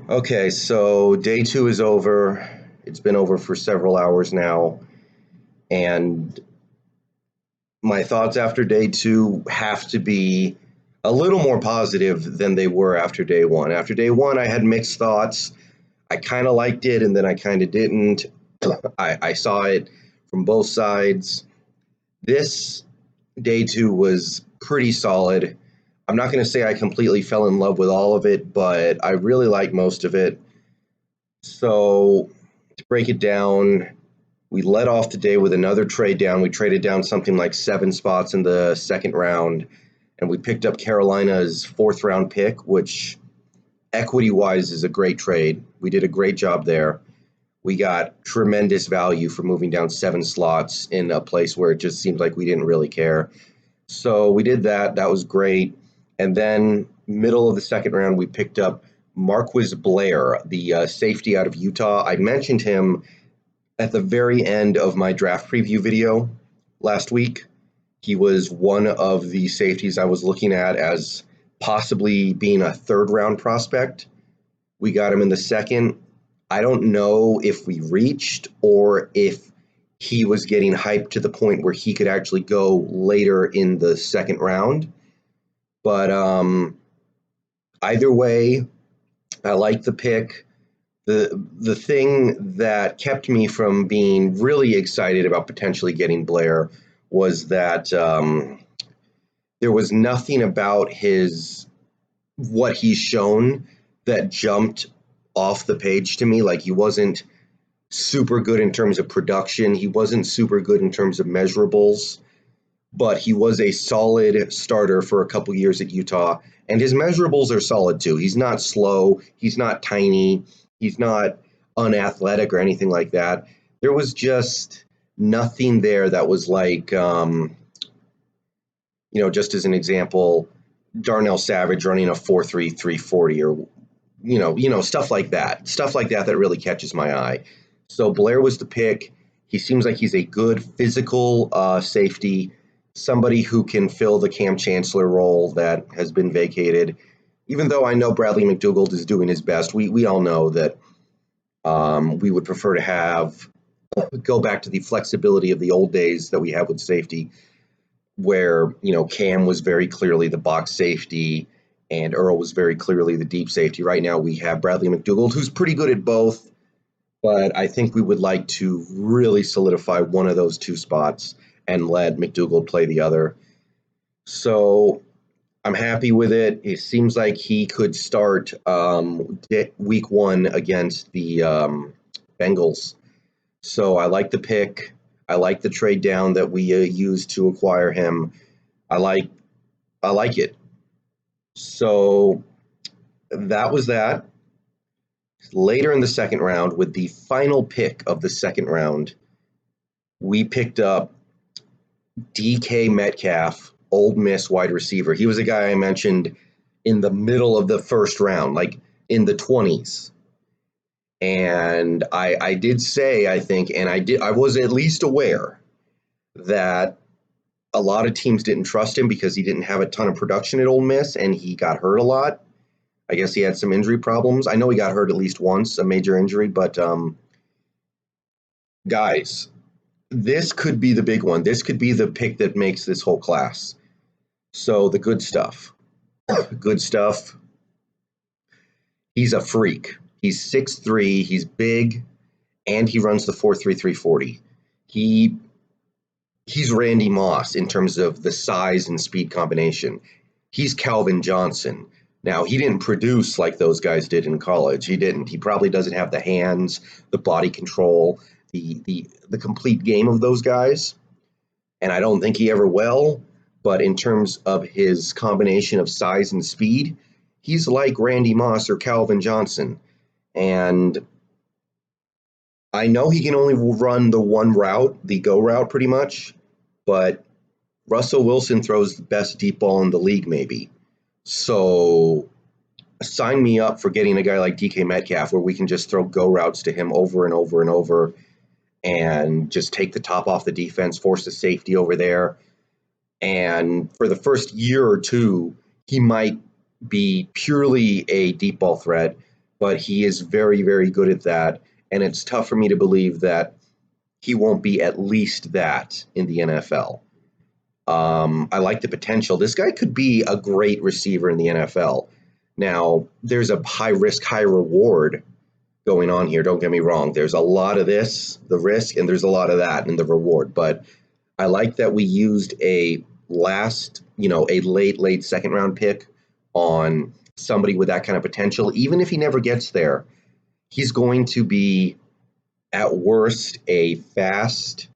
Okay, so day two is over. It's been over for several hours now, and my thoughts after day two have to be a little more positive than they were after day one. After day one, I had mixed thoughts. I kind of liked it, and then I kind of didn't. I saw it from both sides. This day two was pretty solid. I'm not going to say I completely fell in love with all of it, but I really liked most of it. So, to break it down, we led off the day with another trade down. We traded down something like 7 spots in the second round, and we picked up Carolina's fourth round pick, which equity wise is a great trade. We did a great job there. We got tremendous value for moving down 7 slots in a place where it just seemed like we didn't really care. So we did that. That was great. And then, middle of the second round, we picked up Marquis Blair, the safety out of Utah. I mentioned him at the very end of my draft preview video last week. He was one of the safeties I was looking at as possibly being a third round prospect. We got him in the second. I don't know if we reached or if he was getting hyped to the point where he could actually go later in the second round. But either way, I like the pick. The thing that kept me from being really excited about potentially getting Blair was that there was nothing about his what he's shown that jumped off the page to me. Like, he wasn't super good in terms of production. He wasn't super good in terms of measurables, but he was a solid starter for a couple years at Utah. And his measurables are solid too. He's not slow. He's not tiny. He's not unathletic or anything like that. There was just nothing there that was like, just as an example, Darnell Savage running a 4.3 340 or stuff like that. Stuff like that that really catches my eye. So Blair was the pick. He seems like he's a good physical safety, somebody who can fill the Cam Chancellor role that has been vacated. Even though I know Bradley McDougald is doing his best, we all know that we would prefer to have go back to the flexibility of the old days that we have with safety, where Cam was very clearly the box safety and Earl was very clearly the deep safety. Right now we have Bradley McDougald, who's pretty good at both, but I think we would like to really solidify one of those two spots and let McDougald play the other. So I'm happy with it. It seems like he could start week one against the Bengals. So I like the pick. I like the trade down that we used to acquire him. I like it. So that was that. Later in the second round, with the final pick of the second round, we picked up DK Metcalf, Ole Miss wide receiver. He was a guy I mentioned in the middle of the first round, like in the 20s. And I did say, I think, and I was at least aware that a lot of teams didn't trust him because he didn't have a ton of production at Ole Miss and he got hurt a lot. I guess he had some injury problems. I know he got hurt at least once, a major injury, but guys, this could be the big one. This could be the pick that makes this whole class. So the good stuff. Good stuff. He's a freak. He's 6'3", he's big, and he runs the 4.3 340. He's Randy Moss in terms of the size and speed combination. He's Calvin Johnson. Now, he didn't produce like those guys did in college. He didn't. He probably doesn't have the hands, the body control, the complete game of those guys. And I don't think he ever will. But in terms of his combination of size and speed, he's like Randy Moss or Calvin Johnson. And I know he can only run the one route, the go route pretty much, but Russell Wilson throws the best deep ball in the league maybe. So sign me up for getting a guy like DK Metcalf where we can just throw go routes to him over and over and over and just take the top off the defense, force the safety over there. And for the first year or two, he might be purely a deep ball threat. but he is very, very good at that. And it's tough for me to believe that he won't be at least that in the NFL. I like the potential. This guy could be a great receiver in the NFL. Now, there's a high risk, high reward going on here. Don't get me wrong. There's a lot of this, the risk, and there's a lot of that in the reward. But I like that we used a late second round pick on somebody with that kind of potential. Even if he never gets there, he's going to be, at worst, a fast,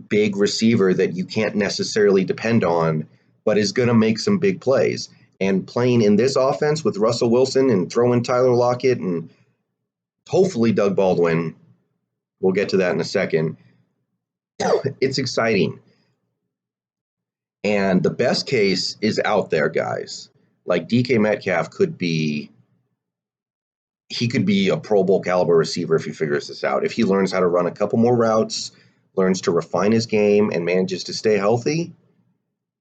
big receiver that you can't necessarily depend on, but is going to make some big plays. And playing in this offense with Russell Wilson and throwing Tyler Lockett and hopefully Doug Baldwin, we'll get to that in a second, it's exciting. And the best case is out there, guys. Like DK Metcalf he could be a Pro Bowl caliber receiver if he figures this out. If he learns how to run a couple more routes, learns to refine his game, and manages to stay healthy,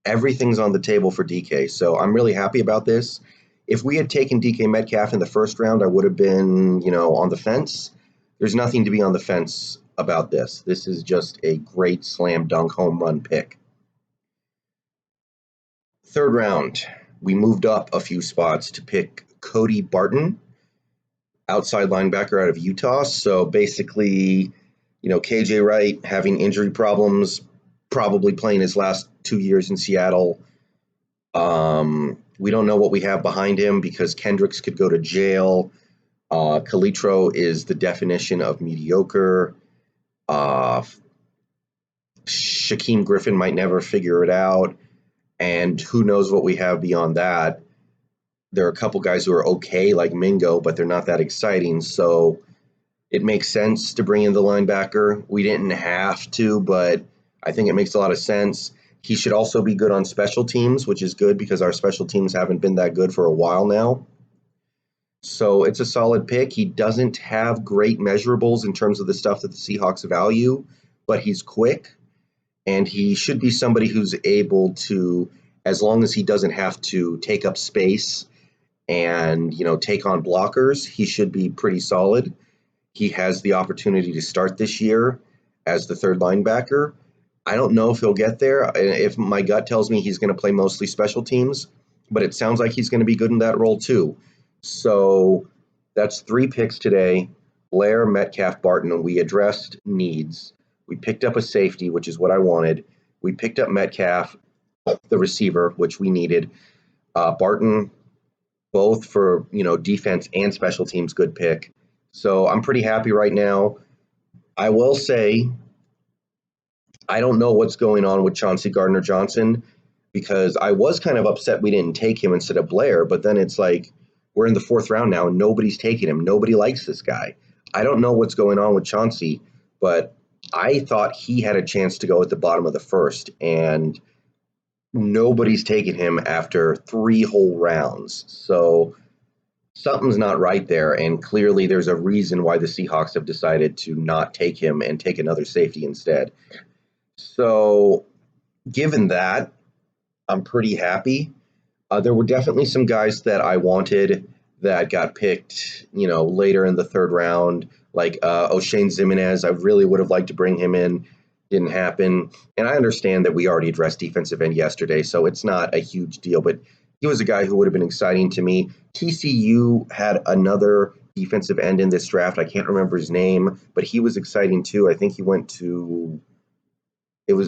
everything's on the table for DK. So I'm really happy about this. If we had taken DK Metcalf in the first round, I would have been, on the fence. There's nothing to be on the fence about this. This is just a great slam dunk home run pick. Third round, we moved up a few spots to pick Cody Barton, outside linebacker out of Utah. So basically, KJ Wright having injury problems, probably playing his last 2 years in Seattle. We don't know what we have behind him because Kendricks could go to jail. Calitro is the definition of mediocre. Shaquem Griffin might never figure it out. And who knows what we have beyond that. There are a couple guys who are okay, like Mingo, but they're not that exciting. So it makes sense to bring in the linebacker. We didn't have to, but I think it makes a lot of sense. He should also be good on special teams, which is good because our special teams haven't been that good for a while now. So it's a solid pick. He doesn't have great measurables in terms of the stuff that the Seahawks value, but he's quick, and he should be somebody who's able to, as long as he doesn't have to take up space and take on blockers, he should be pretty solid. He has the opportunity to start this year as the third linebacker. I don't know if he'll get there. If my gut tells me he's going to play mostly special teams, but it sounds like he's going to be good in that role too. So that's 3 picks today: Blair, Metcalf, Barton, and we addressed needs. We picked up a safety, which is what I wanted. We picked up Metcalf, the receiver, which we needed. Barton, both for defense and special teams, good pick. So I'm pretty happy right now. I will say, I don't know what's going on with Chauncey Gardner-Johnson, because I was kind of upset we didn't take him instead of Blair, but then it's like we're in the 4th round now and nobody's taking him. Nobody likes this guy. I don't know what's going on with Chauncey, but I thought he had a chance to go at the bottom of the 1st, and nobody's taken him after 3 whole rounds. So something's not right there, and clearly there's a reason why the Seahawks have decided to not take him and take another safety instead. So given that, I'm pretty happy. There were definitely some guys that I wanted that got picked, later in the 3rd round, like O'Shane Ximenez. I really would have liked to bring him in. Didn't happen. And I understand that we already addressed defensive end yesterday, so it's not a huge deal, but he was a guy who would have been exciting to me. TCU had another defensive end in this draft. I can't remember his name, but he was exciting too. I think he went to,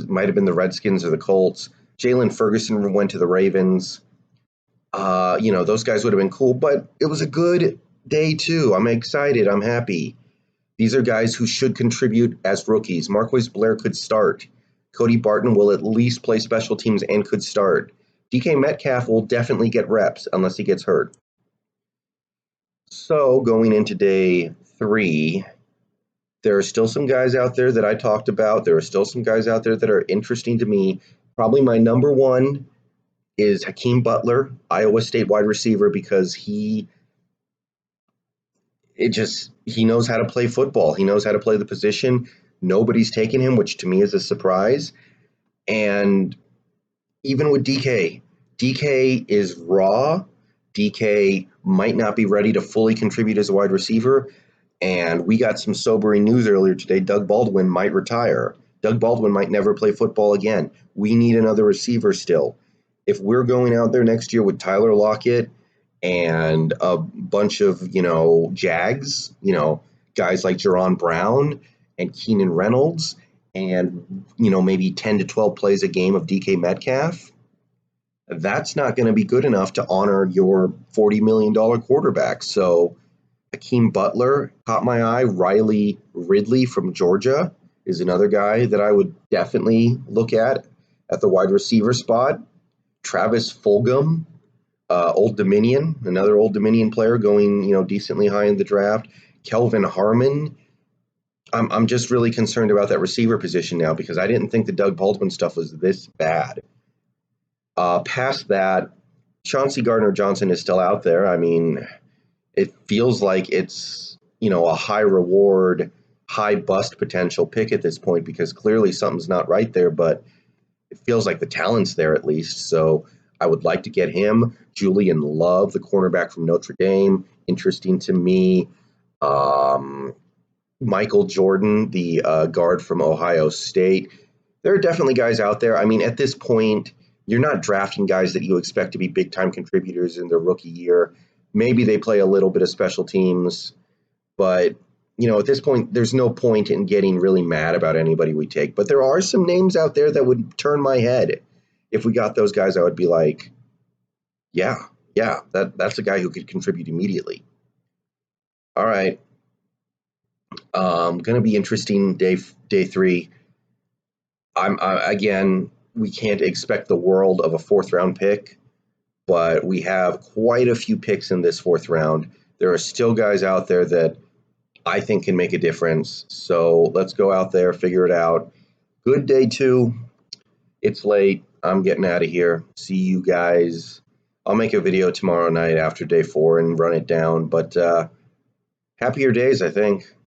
might have been the Redskins or the Colts. Jalen Ferguson went to the Ravens. Those guys would have been cool, but it was a good day too. I'm excited. I'm happy. These are guys who should contribute as rookies. Marquise Blair could start. Cody Barton will at least play special teams and could start. DK Metcalf will definitely get reps unless he gets hurt. So going into day 3, there are still some guys out there that I talked about. There are still some guys out there that are interesting to me. Probably my number 1 is Hakeem Butler, Iowa State wide receiver, because he knows how to play football. He knows how to play the position. Nobody's taken him, which to me is a surprise. And even with DK is raw. DK might not be ready to fully contribute as a wide receiver. And we got some sobering news earlier today. Doug Baldwin might retire. Doug Baldwin might never play football again. We need another receiver still. If we're going out there next year with Tyler Lockett and a bunch of, Jags, guys like Jerron Brown and Keenan Reynolds, and, maybe 10 to 12 plays a game of DK Metcalf, that's not going to be good enough to honor your $40 million quarterback. So Hakeem Butler caught my eye. Riley Ridley from Georgia is another guy that I would definitely look at the wide receiver spot. Travis Fulgham, Old Dominion, another Old Dominion player going, decently high in the draft. Kelvin Harmon. I'm just really concerned about that receiver position now because I didn't think the Doug Baldwin stuff was this bad. Past that, Chauncey Gardner-Johnson is still out there. I mean, it feels like it's, a high reward, high bust potential pick at this point because clearly something's not right there, but it feels like the talent's there at least. So I would like to get him. Julian Love, the cornerback from Notre Dame, interesting to me. Michael Jordan, the guard from Ohio State. There are definitely guys out there. I mean, at this point, you're not drafting guys that you expect to be big-time contributors in their rookie year. Maybe they play a little bit of special teams, but, at this point, there's no point in getting really mad about anybody we take. But there are some names out there that would turn my head. If we got those guys, I would be like, yeah, that's a guy who could contribute immediately. All right. Going to be interesting day 3. Again, we can't expect the world of a 4th-round pick, but we have quite a few picks in this 4th round. There are still guys out there that I think can make a difference. So let's go out there, figure it out. Good day 2. It's late. I'm getting out of here. See you guys. I'll make a video tomorrow night after day 4 and run it down. But happier days, I think.